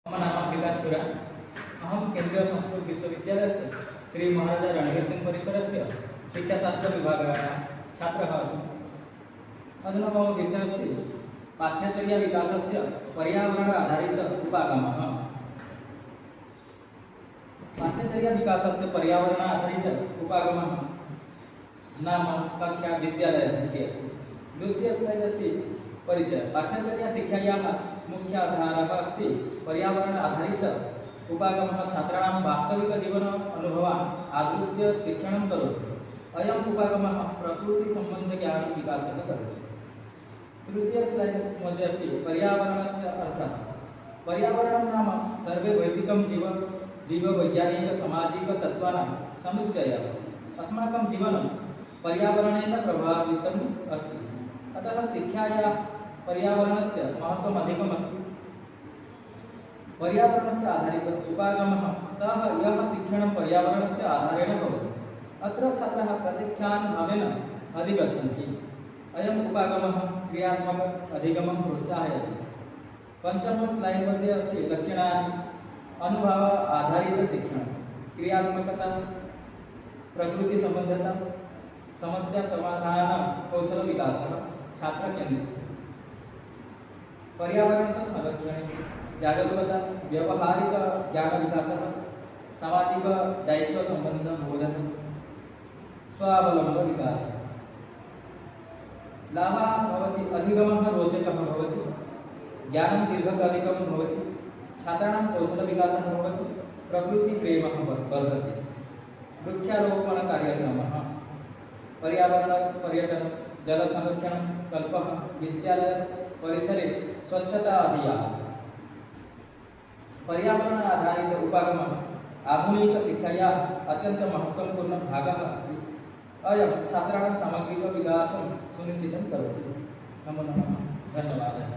मम नाम विकास सुरा। अहम केंद्रीय संस्कृत विश्वविद्यालयस्य श्री महाराजा रणवीर सिंह परिसरस्य शिक्षाशास्त्र विभागः छात्रः अस्मि। अधुना मम विषयः अस्ति पाठ्यचर्या विकासस्य पर्यावरण आधारित उपागमः। पाठ्यचर्या विकासस्य पर्यावरण आधारित उपागमः नाम कक्षा विद्यालयः इति अस्ति। द्वितीय स्लाइड् अस्ति परिचय। पाठ्यचर्या शिक्षायाः मुख्य आधारः अस्ति पर्यावरण आधारित उपागमः छात्राणां वास्तविक जीवन अनुभवान् आधृत्य शिक्षणं करोति। अयम् उपागमः प्रकृति संबंध ज्ञान विकासः करोति। तृतीय स्लाइड मध्ये अस्ति पर्यावरणस्य अर्थः। पर्यावरणं नाम सर्वे वैदिकं जीववैज्ञानिक सामाजिक तत्त्वानां समुच्चयः। अस्माकं जीवनं पर्यावरणेन प्रभावितम् अस्ति। अतः शिक्षायाः पर्यावरणस्य महत्त्वम् अधिकम् अस्ति। पर्यावरणस्य आधारित उपागमः सः यः शिक्षणं पर्यावरणस्य आधारेण भवति। अत्र छात्राः प्रतीक्षानुभावेन अधिगच्छन्ति। अयम् उपागमः क्रियात्मक अधिगमं प्रोत्साहयति। पंचम स्लाइड मध्ये अस्ति लक्षणानि। अनुभव आधारित शिक्षण, क्रियात्मकता, प्रकृति संबद्धता, समस्या समाधान कौशल विकासः, छात्र केंद्रित। पर्यावरण से संरक्षण, जागरूकता, व्यवहारिक ज्ञान विकासः, सामाजिक दायित्व संबंध बोधः, स्वावलंब विकासः। लाभः भवति अधिगमः रोचकः भवति, ज्ञानं दीर्घकालिकं भवति, छात्राणां कौशलविकासः भवति, प्रकृतिप्रेमः वर्धते, वृक्षारोपण कार्यक्रमः, पर्यावरण पर्यटन, जल संरक्षण कल्पः, विद्यालय परिसरे स्वच्छता अभियान। पर्यावरण आधारित उपागमः आधुनिक शिक्षायाः अत्यंत महत्वपूर्ण भागः अस्ति। अयं छात्राणां सामग्रिक विकासं सुनिश्चितं करोति। नमो नमः। धन्यवादः।